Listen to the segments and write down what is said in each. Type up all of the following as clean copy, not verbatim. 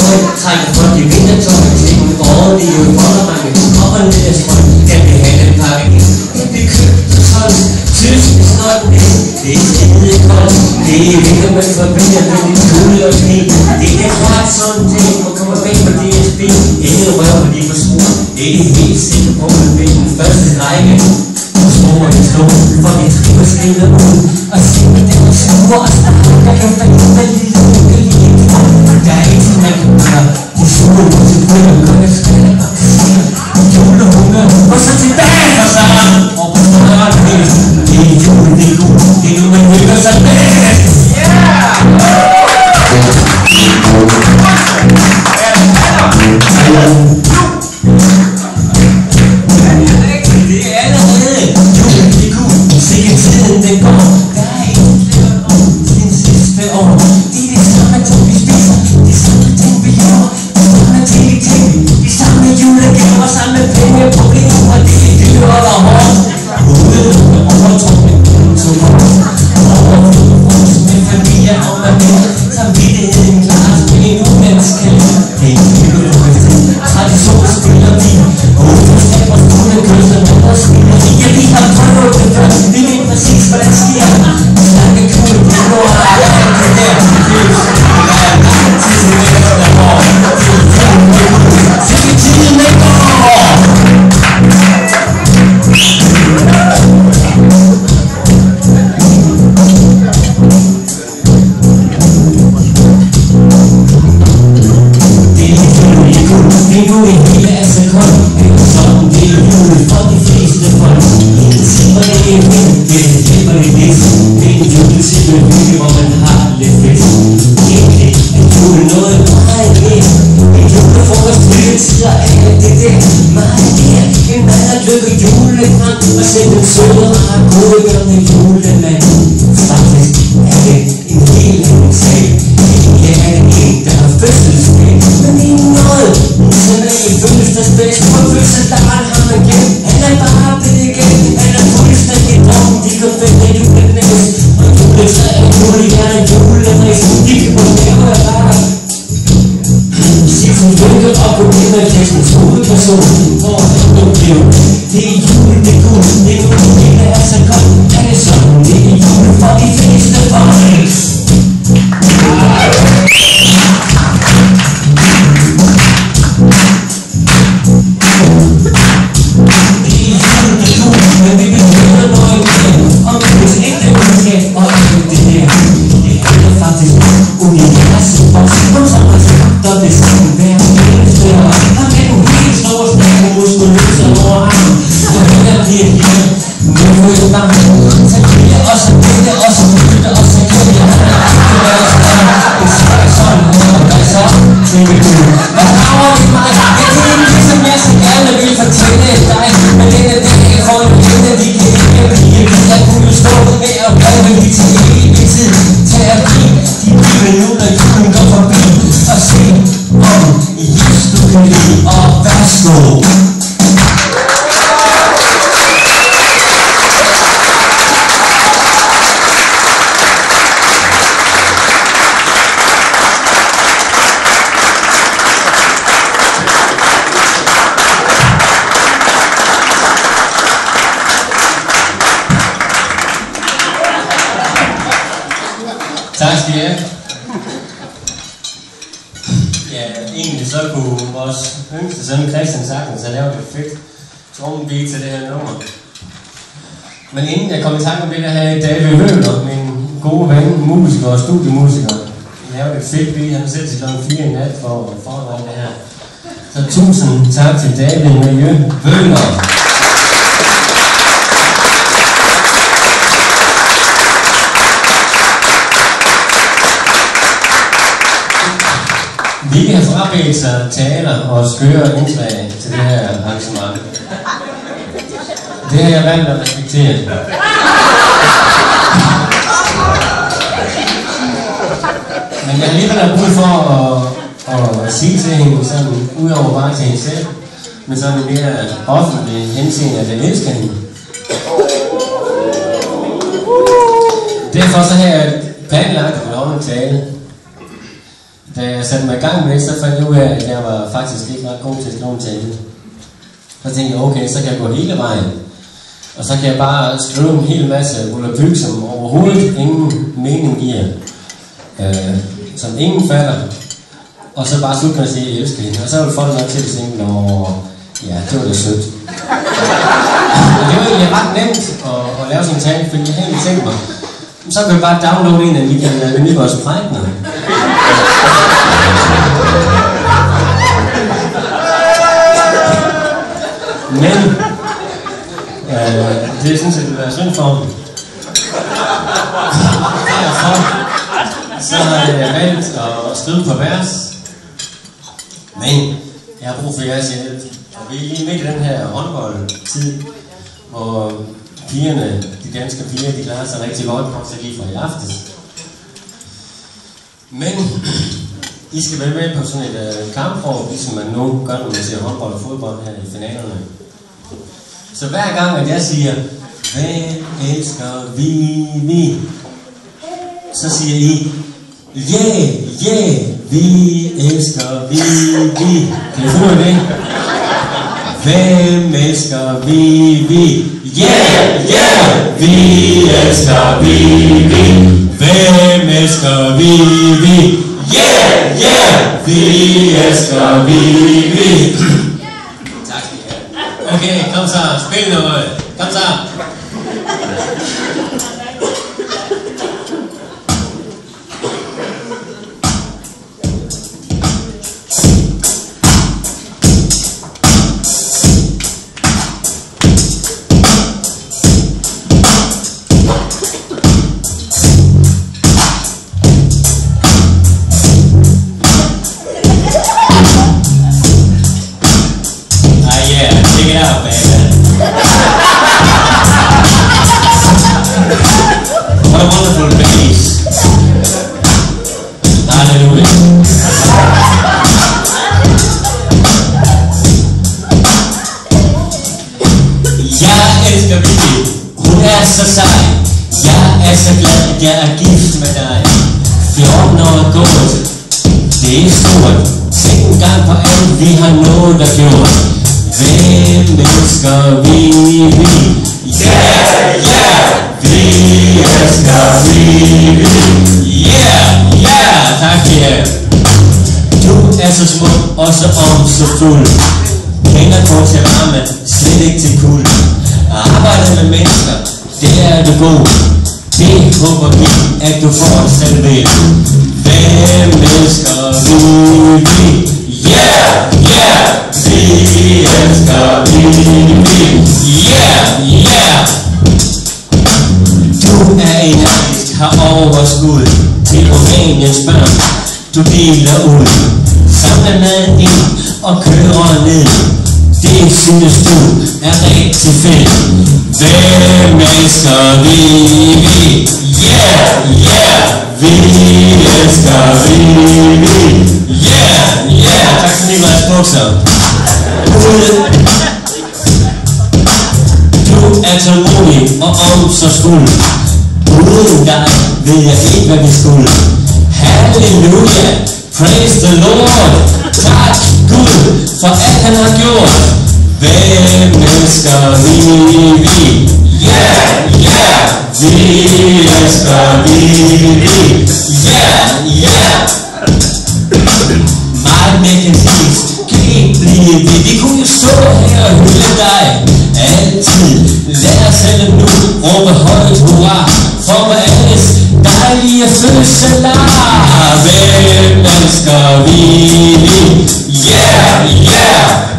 øje, trækker folk i vintertøj, tænker året i foldermange, op og ned af strøm, jeg vil have den pakke ind. Jeg vil købe på tons, tysk er snart med, det er skide koldt, det er vinter, man forbinder med lidt kulde og sne. Det er klart sådan ting, hvor kommer bag på DSB, ingen rør på de forsruer, det er helt sikkert på, man vil den første række. Hvor de slår, for de triver skrider ud og simmer dem og sluger og snakker efter en med lille ukelige drøm. Der er ikke sådan, man kan gøre. De suger ud til bøger, gør det skræller og siger julehunger, og så tilbage for sammen. Og på snart det er jul, det er god, det er nu man hygger sig bedst. Det er allerede julen, det er god, sikke tiden den går. Der er ikke flere år siden sidste år. Det er det samme ting vi spiser, det samme ting vi laver, det samme ting vi tænker. Vi samler julegaver, samler penge, problemer, og det er dyre og hårdt. Hovedet med overtrukning, to overflod med familie og med mænd. Samvittigheden klar, spil en umenneskelig. Det er en julelukkefri, tradition spiller vi. Hovedskaber, skole, kysser, mænd og spiller vi. Ja, vi har prøvet det før, vi ved præcis, hvad der sker. Snakke kugle, det går og alt det der. Det er lang tid efter år. Det er fandme, sikke tiden den går. Det er nu en hele af sekund, det er sådan, det er jul for de fleste folk. Ingen siger, det er vind, det er hjælper det lidt. Det er en juletime hygge, hvor man har lidt fest. Egentlig er jul noget meget mere. En julefrokost, hyggetid og alt det der. Meget mere, en mad at lykke julekrans og sende en søde og gode gamle julemand. Faktisk er det en helt anden sag. Det er en, der har fødselsdag, men det er noget. Han er i fødselsdagsfest, på fødselsdagen har man glemt. Han er bare blevet igen, han er fuldstændig drum. De kan finde julenæs, og juletræ og julehjerner, juleræs. De kan på lave af retter. Siften lykke op på klimakæstens hovedperson. Hvor han nu blev. Det er jul, det er gul, det er nu det hele er så godt. Er det sådan, det er jul for de fleste folk. Men vi vil høre noget mere om hvis ægte udsat og alt det her. Det handler faktisk om universet og som har sagt, og det skal være eneste år. Han er en helt stor stærke muskuløs og over arm. Så hænger bliver her med røde barn. Så bliver også dette, og så flytte, og så kan jeg det være større. Det skal sådan her, og hvad så? Tænker du, hvad rager det mig? Jeg tænker ligesom jeg så gerne vil fortælle dig. Men den er den, jeg får en pinde, vi kan ikke blive. Jeg kunne stå med og bringe de til evig tid. Terapi, de bliver nu, når julen går forbi. Og se om Jesus du kan lide, og værsgo. Tak skal I have. Ja, egentlig så kunne vores yngste søn Christian sagtens have lavet et fedt trommebeat til det her nummer. Men inden jeg kom i tanke om det der her, David Høler, min gode ven, musiker og studiemusiker, lavede et fedt beat, han selv til klokken 4 i nat for at forberede det her. Så tusind tak til David Miljø Høler. Vi kan frabedt sig taler og skøre indslag til det her arrangement. Det har jeg valgt at respektere. Men jeg har alligevel brug for at sige til hende, sådan, udover bare til hende selv, med sådan en mere offentlig henseende, at jeg elsker hende. Derfor så har jeg planlagt en tale. Da jeg satte mig i gang med det, så fandt jeg ud af, at jeg var faktisk ikke ret god til at skrive en tale. Så tænkte jeg, okay, så kan jeg gå hele vejen. Og så kan jeg bare skrive en hel masse volapyk, som overhovedet ingen mening giver. Som ingen fatter. Og så bare slutte med at sige, at jeg elsker hende. Og så vil folk nok til at tænke, ja, det var da sødt. Og det var egentlig ret nemt at lave sådan en tale, fordi jeg havde tænkt mig, så kan jeg bare downloade en af Michael Nygaards prædikener. Men det er sådan set, det vil være synd for ham. Derfor så har jeg valgt at skrive på vers. Men jeg har brug for jeres hjælp. Og vi er lige midt i den her håndboldtid, hvor pigerne, de danske piger, de klarer sig rigtig godt, også lige fra i aftes. Men I skal være med på sådan et kampråb, ligesom man nu gør, når man ser håndbold og fodbold her i finalerne. Så hver gang, at jeg siger, hvem elsker vi, så siger I, vi elsker vi. Kan I finde det? Hvem elsker vi? Vi elsker vi. Hvem elsker vi? Vi elsker vi. Tak skal I have. Okay, kom så, spil noget. Kom så. Så sej. Jeg er så glad, at jeg er gift med dig. 14 år gået, det er stort. Tænk en gang på alt, vi har nået og gjort. Hvem elsker vi? Vi elsker vi. Tak skal I have. Du er så smuk og så omsorgsfuld. Hænger på til varme, slet ikke til kulde. Arbejder med mennesker, det er du god. Det håber vi, at du får selv ved. Hvem elsker vi? Vi elsker vi. Du er energisk, har overskud til Rumæniens børn. Du deler ud, samler mad ind og kører ned. Det synes du er rigtig fedt. Hvem elsker vi? Vi elsker vi. Tak skal I have, bukser. Du er tålmodig og omsorgsfuld. Uden dig ved jeg ikke, hvad vi skulle. Halleluja, praise the Lord. Tak Gud for alt han har gjort. Hvem elsker vi? Vi elsker vi. Meget mere kan siges, kan ikke blive ved. Vi kunne jo stå her og hylde dig altid. Lad os alle nu råbe højt hurra for alles dejlige fødselar. Hvem elsker vi?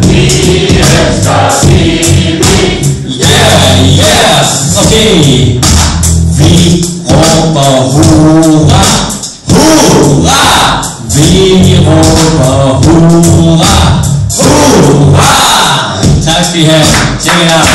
Vi elsker vi. Okay. Vi råber hurra, hurra. Vi råber hurra, hurra. Tak skal I have. Check it out.